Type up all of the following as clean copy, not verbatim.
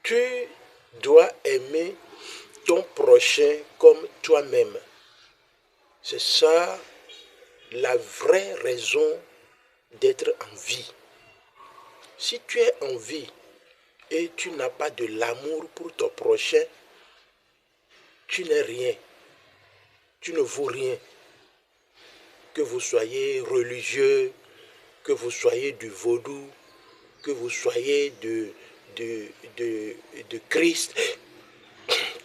Tu dois aimer ton prochain comme toi-même. C'est ça la vraie raison d'être en vie. Si tu es en vie et tu n'as pas de l'amour pour ton prochain, tu n'es rien. Tu ne vaux rien. Que vous soyez religieux, que vous soyez du vaudou, que vous soyez de Christ,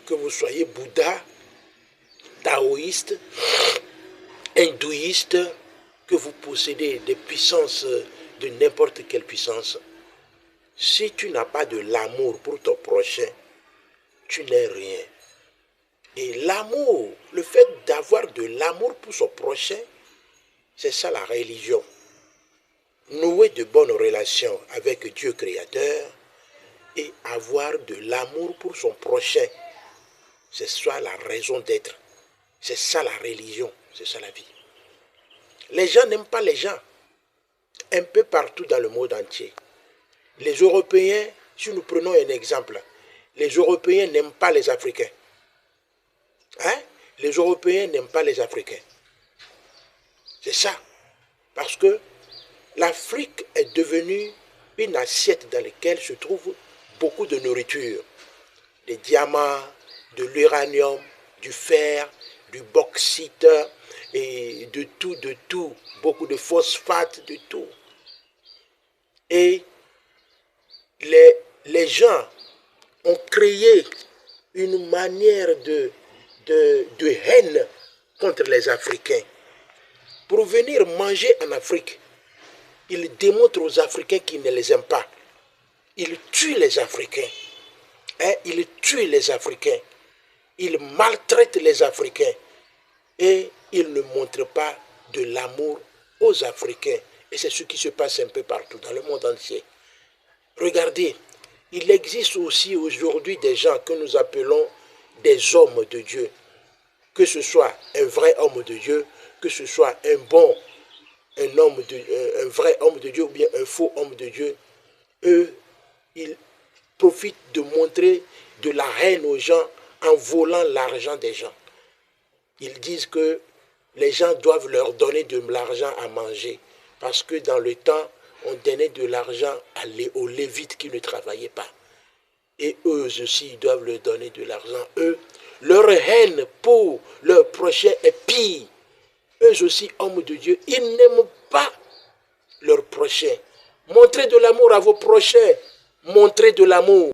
que vous soyez Bouddha, taoïste, hindouiste, que vous possédez des puissances de n'importe quelle puissance. Si tu n'as pas de l'amour pour ton prochain, tu n'es rien. Et l'amour, le fait d'avoir de l'amour pour son prochain, c'est ça la religion. Nouer de bonnes relations avec Dieu créateur et avoir de l'amour pour son prochain. C'est ça la raison d'être. C'est ça la religion. C'est ça la vie. Les gens n'aiment pas les gens. Un peu partout dans le monde entier. Les Européens, si nous prenons un exemple, les Européens n'aiment pas les Africains. Hein? Les Européens n'aiment pas les Africains. C'est ça. Parce que l'Afrique est devenue une assiette dans laquelle se trouve beaucoup de nourriture. Des diamants, de l'uranium, du fer, du bauxite, et de tout. Beaucoup de phosphate, de tout. Et les gens ont créé une manière de haine contre les Africains. Pour venir manger en Afrique, ils démontrent aux Africains qu'ils ne les aiment pas. Ils tuent les Africains. Ils tuent les Africains. Ils maltraitent les Africains. Et ils ne montrent pas de l'amour aux Africains. Et c'est ce qui se passe un peu partout dans le monde entier. Regardez, il existe aussi aujourd'hui des gens que nous appelons des hommes de Dieu. Que ce soit un vrai homme de Dieu, que ce soit un vrai homme de Dieu ou bien un faux homme de Dieu, eux, ils profitent de montrer de la haine aux gens en volant l'argent des gens. Ils disent que les gens doivent leur donner de l'argent à manger parce que dans le temps, on donnait de l'argent aux Lévites qui ne travaillaient pas. Et eux aussi, ils doivent leur donner de l'argent. Eux, leur haine pour leur prochain est pire. Eux aussi, hommes de Dieu, ils n'aiment pas leur prochain. Montrez de l'amour à vos prochains. Montrez de l'amour.